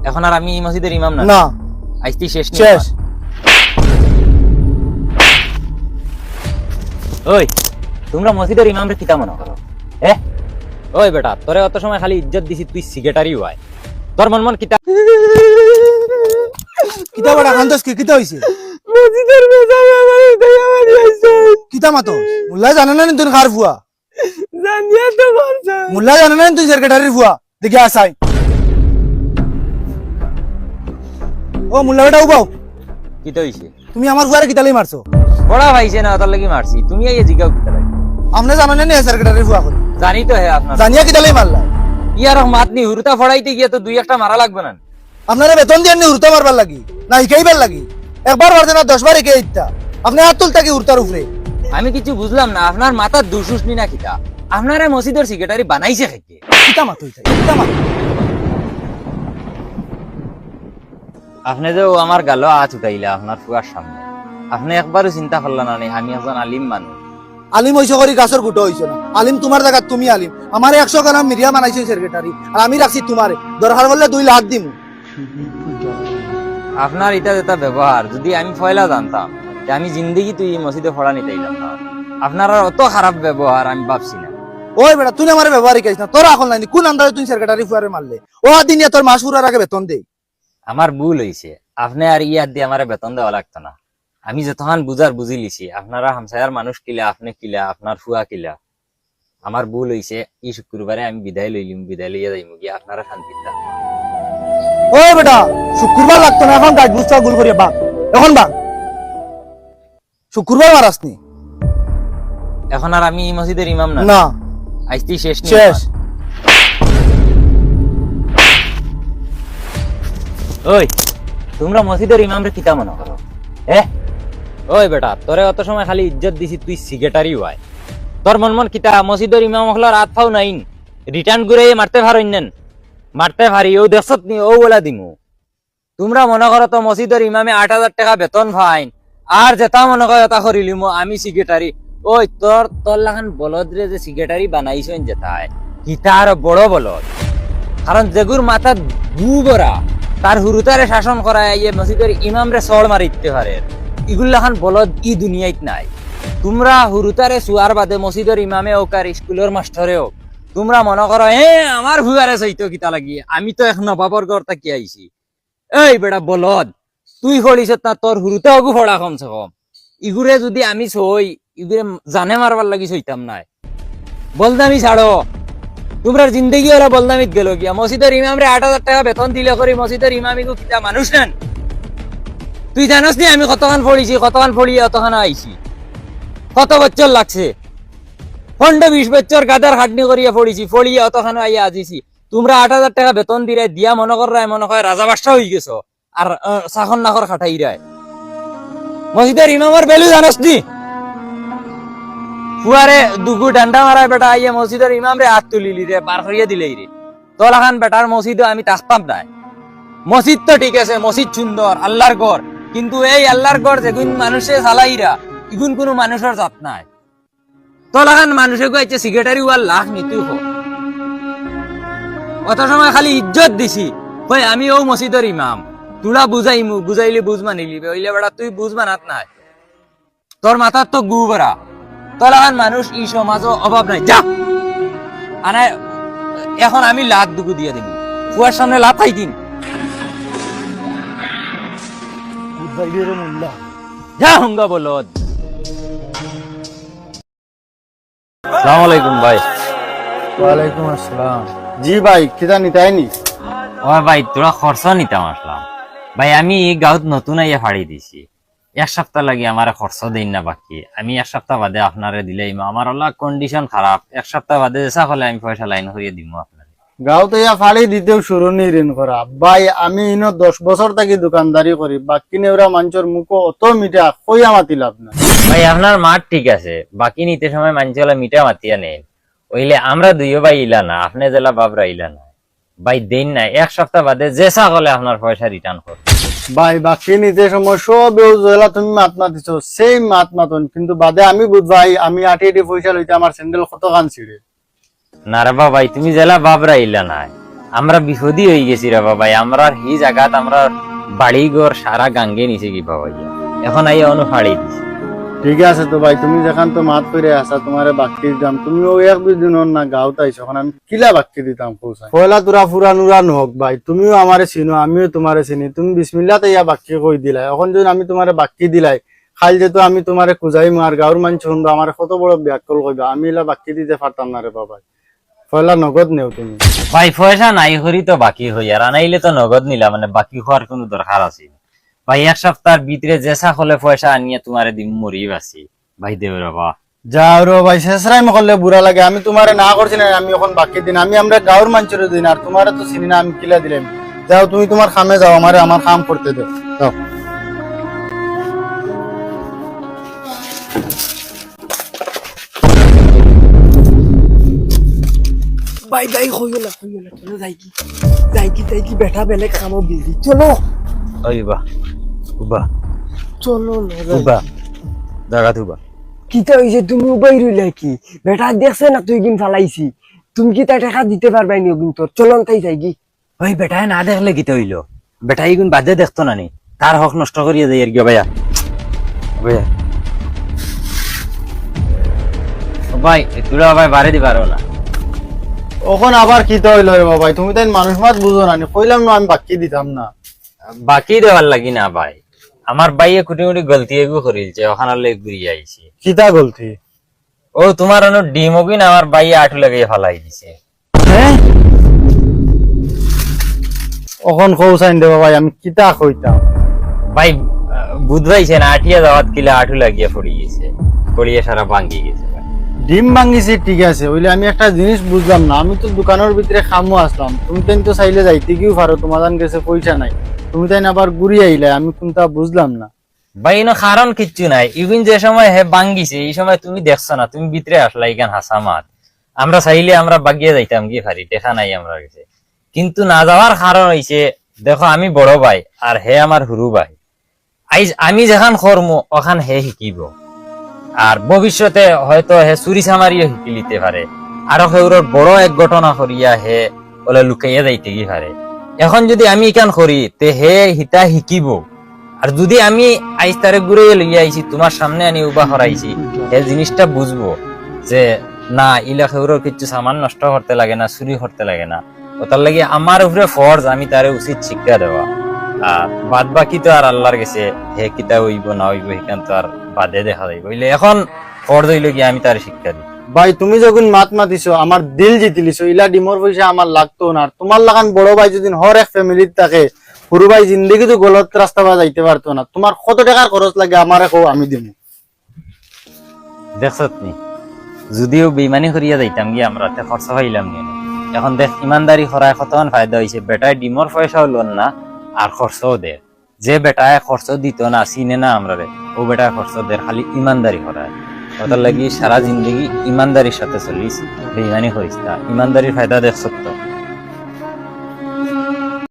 এখন আর আমি এই মসজিদের ইমাম না। না, আইস্তি শেষ নেই। শেষ। ওই তোমরা মসজিদের ইমামরে কিতা মনে করো? ওই বেটা, তোরে অত সময় খালি ইজ্জত দিছি, তুই সিগারেটারই হয়। তোর মন মন কিতা কিতা বড় কান্দস কি কিতা হইছে? মসজিদের বেজামে আমার দয়া মারি আইছে। কিতা মাতো মুল্লা জানে না তুই কার ফুয়া? জানিয়া তো মারছে। মুল্লা জানে না তুই সেক্রেটারির ফুয়া? দেখি আসাই। ও মুল্লা বেটা উবাও, কিতা হইছে? তুমি আমার ফুয়ারে কিতালাই মারছো? বড়া ভাইছে না, তোর লাগি মারছি। তুমি এই জিগাও কিতা লাগি? আপনি জানেন না সেক্রেটারির ফুয়া করে? জানি তো হে আপনার। জানিয়া কিতালাই মারলা? ইয়ার মাত নি হুরতা ফড়াইতে গিয়ে তো দুই একটা মারা লাগবে না। আপনারা বেতন দিয়ে উড়তা মারবার লাগি না শিখাইবার লাগি? একবার মারছে না 10 বার শিখাই ইত্যা। আপনি হাত তুলতা কি উড়তার উপরে? আমি কিছু বুঝলাম না, আপনার মাথার দুশুস নি না কিতা? আপনারা মসজিদের সেক্রেটারি বানাইছে খেকে? কিতা মাতো হইছে? কিতা মাতো? আপনি যে আমার গালো আজ উঠাইলা আপনার ফুয়ার সামনে, আপনি একবারও চিন্তা করলেন না আমি একজন আলিম মানুষ। আলিম হইছে করি গাছের গুটো হইছে না। আলিম তোমার জায়গা, তুমি আলিম। আমার 100 গ্রাম মিরিয়া বানাইছে সেক্রেটারি, আর আমি রাখছি তোমারে। দরকার বললে 2 লাখ দিমু। আপনার এটা যেটা ব্যবহার যদি আমি ফয়লা জানতাম, যে আমি জিন্দগি তুই মসজিদে ফড়া নিতে দিলাম না। আপনার আর অত খারাপ ব্যবহার আমি ভাবছি না। ওই বেটা তুই আমার ব্যবহার শিখাইছ না। তোর আকল নাই? কোন আন্দাজে তুই সেক্রেটারি ফুয়ারে মারলে? ও দিন তোর মাস পুরার আগে বেতন দেই। আমার ভুল হয়েছে, আপনি আর ইয়ার দিয়ে আমার বেতন দেওয়া লাগতো না। আমি যতক্ষণ বুঝার বুঝি লিছি, আপনারা হামসায়ার মানুষ কিলা, আপনি কিলা, আপনার ফুয়া কিলা। আমার ভুল হয়েছে, এই শুক্রবারে আমি বিদায় লইলিম, বিদায় লইয়া যাইমু গিয়া আপনারা শান্তি থাকবেন। ওই বেটা শুক্রবার লাগতো না, এখন গাছ বুঝতে গুল করিয়া বাঘ। এখন বাঘ শুক্রবার মারাসনি। এখন আর আমি এই মসজিদের ইমাম না। না, আইস্তি শেষ নেই। শেষ। ওই তোমরা মসজিদের ইমামরে কিতা মনে করো? ওই বেটা, তোরে অত সময় খালি ইজ্জত দিছি, তুই সিগারেটারই হয়। তোর মন মন কিতা? মসজিদের ইমাম হলার হাত ফাও নাইন, রিটার্ন করে মারতে পারেন? মারতে পারি, ও দেখছত নি, ও বলা দিমু। তোমরা মনে করো তো মসজিদের ইমামে 8,000 টাকা বেতন ফাইন, আর যেটা মনে করো তা করিলিম আমি সিগারেটারি। ওই তোর তোর লাগান বলদ রে যে সিগারেটারি বানাইছেন যেটায়, কিতা আর বড় বলদ। কারণ যেগুর মাথা গু বরা, তার হুরুতারে শাসন করায় ইয়ে মসজিদের ইমামরে সড় মারিতে পারে, ইগুলাখান বলদ ই দুনিয়াত নাই। তোমরা হুরুতারে সুয়ার বাদে মসজিদের ইমামে হোক আর স্কুলের মাস্টারে হোক, তোমরা মনে করো আমার ভুয়ারে সইতো কিতা লাগিয়ে, আমি তো এখন নবাবর ঘর থাকি আইছি। এই বেটা বলদ, তুই ফড়িস না, তোর হুরুতে হবু ফড়া কমছে কম। ইগুরে যদি আমি সই, ইগুরে জানে মারবার লাগি সইতাম নাই। বলদামি ছাড়ো, তোমরা জিন্দগি ওরা বলদামিত গেল গিয়া। মসজিদের ইমামরে 8,000 টাকা বেতন দিলে করি মসজিদের ইমামিগু কিতা মানুষ নেন? তুই জানাস নি আমি কতখান ফড়িছি, কতখান ফড়িয়ে অতখান আইছি? কত বছর লাগছে? 15-20 বছর গাদার খাটনি করিয়া ফড়িছি, ফড়িয়ে অতখান আইয়া আজিছি। তোমরা 8,000 টাকা বেতন দিলে দিয়া মনে কর মনে হয় রাজা বাদশা হয়ে গেছো, আর সাখন নাকর খাটাই রায়। মসজিদের ইমামের ভ্যালু জানাস নি? ফুয়ারে দুগু ডান্ডা মারায় বেটা আইয়া মসজিদের ইমামরে হাত তুলিলি রে, পার করিয়া দিলেই রে। তোলাখান বেটার মসজিদে আমি তাকতাম নাই। মসজিদ তো ঠিক আছে, মসজিদ সুন্দর, আল্লাহর ঘর, কিন্তু এই আল্লাহর ঘর যেগুন মানুষে চালাইরা, ইগুন কোনো মানুষের জাত নাই। তোলাখান মানুষে গাইছে সিগারেটারি ওয়ার লাখ নিতু হো। অত সময় খালি ইজ্জত দিছি, কই আমি ও মসজিদের ইমাম, তুলা বুঝাইমু, বুঝাইলে বুঝ মানিলি, ওইলে বেটা তুই বুঝ মানাত নাই। তোর মাথার তো গু ভরা। তোলাখান মানুষ ই সমাজও অভাব নাই, যা। আরে এখন আমি লাখ দুগু দিয়ে দিব, ফুয়ার সামনে লাভ খাই দিন, যা হুঙ্গা বলদ। আসসালামু আলাইকুম ভাই। ওয়ালাইকুম আসসালাম। জি ভাই, কিতা নিতাইনি? ও ভাই তোরা খরচ নিতাম আসলাম। ভাই আমি গাঁত নতুন আইয়া ফাড়ি দিছি, 1 সপ্তাহ লাগে আমার খরচ দেই না বাকি। আমি 1 সপ্তাহ বাদে আপনারে দিলেই আমার ওলা কন্ডিশন খারাপ, 1 সপ্তাহ বাদে যেসা হলে আমি পয়সা লাইন করিয়ে দিব আপনার। গাঁও তো ইয়া ফাড়ি দিতেও শুরু নি ঋণ করা। ভাই আমি ইনো 10 বছর থাকি দোকানদারি করি, বাকি নেওরা মানুষের মুখো অত মিঠা কইয়া মাতি লাভ না। ভাই আপনার মাঠ ঠিক আছে, বাকি নিতে সময় মানুষগুলা মিঠা মাতিয়া নেন, ওইলে আমরা দুইও ভাই ইলা না, আপনি জেলা বাবরা ইলা না। ভাই দেন না, 1 সপ্তাহ বাদে যেসা হলে আপনার পয়সা রিটার্ন কর। ভাই বাকি নিতে সময় সব জেলা তুমি মাত মাতিছো, সেই মাত মাতন, কিন্তু বাদে আমি বুঝবাই আমি আটি আটি পয়সা লইতে আমার স্যান্ডেল কত কান ছিড়ে। না রে ভাই তুমি জেলা বাবরা ইলা না, আমরা বিপদী হয়ে গেছি রে বাবাই, আমরা এই জায়গাত আমরা বাড়ি ঘর সারা গাঙ্গে নিচে কি বাবাই, এখন আইয়া অনু ফাড়ি দিছি। ঠিক আছে তো ভাই, তুমি যেখান তো মাত করে আসা তোমারে বাক্কি দিতাম, তুমি ওই এক দুই দিন না গাঁত আইছো, এখন আমি কিলা বাক্কি দিতাম পৌঁছাই। পয়লা তোরা ফুরা নুরা নহক ভাই, তুমিও আমারে চিনো আমিও তোমারে চিনি, তুমি বিসমিল্লাতে ইয়া বাক্কি কই দিলাই, এখন যদি আমি তোমারে বাক্কি দিলাই খাইল যেহেতু আমি তোমারে খুঁজাই আর গাঁর মানুষ শুনবো আমার কত বড় ব্যাকল কইবা, আমি এলা বাক্কি দিতে পারতাম না রে বাবা। পয়লা নগদ নেও তুমি। ভাই পয়সা নাই করি তো বাকি হই, আর আনাইলে তো নগদ নিলা, মানে বাকি হওয়ার কোনো দরকার আছে ভাই? এক সপ্তাহের ভিতরে যেসা হলে পয়সা আনিয়ে তোমারে দিম মরি বাসি ভাই, দেব বাবা। যাও রে ভাই, শেষরাই করলে বুড়া লাগে, আমি তোমারে না করছি না, আমি এখন বাকি দিন আমি আমরা গাঁর মানুষের দিন, আর তোমারে তো চিনি না আমি কিলা দিলাম। যাও তুমি তোমার কামে যাও, আমারে আমার কাম করতে দাও, যাও। ভাই যাই হইল না চলো যাই কি বেটা বেলেগ কামো বিজি, চলো ওই বা উবা চলো উবা জায়গা তুবা। কিতা হইছে তুমি উবাই রইলা কি? বেটা দেখছে না তুই কিন ফালাইছি, তুমি কি তাই টাকা দিতে পারবাই নি? তোর চলন তাই যাই কি? ওই বেটায় না দেখলে কি হইল? বেটাই গুণ বাদে দেখতো না নি, তার হক নষ্ট করিয়া দেয় আর কি ভাইয়া। ভাইয়া ভাই তুলা ভাই বাড়ি দি পারো না। ওখন আবার কি তো হইলো রে বাবা, তুমি তাই মানুষ মাত বুঝো না, কইলাম না আমি বাকি দিতাম না। বাকি দেওয়ার লাগি না ভাই, আমার বাইয়ে কুটি কুটি গলতি এগু করিলছে, ওখানে লেগ ঘুরিয়ে আইছি। কিতা গলতি? ও তোমার অন্য ডিম ওগিন আমার বাইয়ে আঠু লাগাই ফালাই দিছে। হ্যাঁ ওখন কৌসাইন দে বাবা, আমি কিতা কইতাম ভাই বুধবাইছে না, আঠিয়া যাওয়াত কিলা আঠু লাগিয়া পড়ি গেছে, পড়িয়ে সারা ভাঙ্গি গেছে ভাই। ডিম ভাঙিছে ঠিক আছে, ওইলে আমি একটা জিনিস বুঝলাম না, আমি তো দোকানের ভিতরে খামো আসলাম, তুমি তাই তো চাইলে যাইতে গিয়েও পারো, তোমার কাছে পয়সা নাই, তুমি তাই আবার ঘুরি আইলে, আমি কোনটা বুঝলাম না ভাই এনো কারণ কিচ্ছু নাই, ইভিন যে সময় হে ভাঙ্গিছে এই সময় তুমি দেখছো না, তুমি ভিতরে আসলা ইগান হাসামাত, আমরা চাইলে আমরা বাগিয়ে যাইতাম কি পারি, দেখা নাই আমরা কাছে। কিন্তু না যাওয়ার কারণ হইছে দেখো আমি বড় ভাই আর হে আমার হুরু ভাই, আইজ আমি যেখান কর্ম ওখান হে শিকিব, আর ভবিষ্যতে হয়তো হে চুরি চামারিও শিকি লিতে পারে, আরো সেউর বড় এক ঘটনা করিয়া হে বলে লুকাইয়া যাইতে কি পারে। এখন যদি আমি ইকান করি তে হে হিতা শিকিব, আর যদি আমি আইস তারে ঘুরে লইয়া আইছি তোমার সামনে আনি উবা হরাইছি, এই জিনিসটা বুঝবো যে না ইলা খেউর কিছু সামান নষ্ট করতে লাগে না, চুরি করতে লাগে না, ওটার লাগি আমার উপরে ফরজ আমি তারে উচিত শিক্ষা দেওয়া। আর বাদ বাকি তো আর আল্লাহর গেছে, হে কিতা হইব না হইব সেখান তো আর বাদে দেখা যাইব, হইলে এখন ফরজ হইল গিয়ে আমি তার শিক্ষা দিই। ভাই। তুমি যখন মাত মাতিছো আমার দিল জিতিলিছো, ইলা ডিমর পয়সা আমার লাগতো না, আর তোমার লাগান বড় ভাই যদি হর এক ফ্যামিলির থাকে, সরু ভাই জিন্দগি তো গলত রাস্তা বা যাইতে পারতো না, তোমার কত টাকার খরচ লাগে আমার কো আমি দিব। দেখছ নি যদিও বেইমানি করিয়া যাইতাম গিয়ে আমরা খরচা পাইলাম নি, এখন দেখ ইমানদারি করায় কতক্ষণ ফায়দা হয়েছে, বেটায় ডিমর পয়সাও লোন না আর খরচও দে, যে বেটায় খরচ দিত না চিনে না আমরা রে, ও বেটায় খরচ দে, খালি ইমানদারি করায়, ওটার লাগি সারা জিন্দগি ইমানদারির সাথে চলিস, বেইমানি করিস না, ইমানদারির ফায়দা দেখছ তো।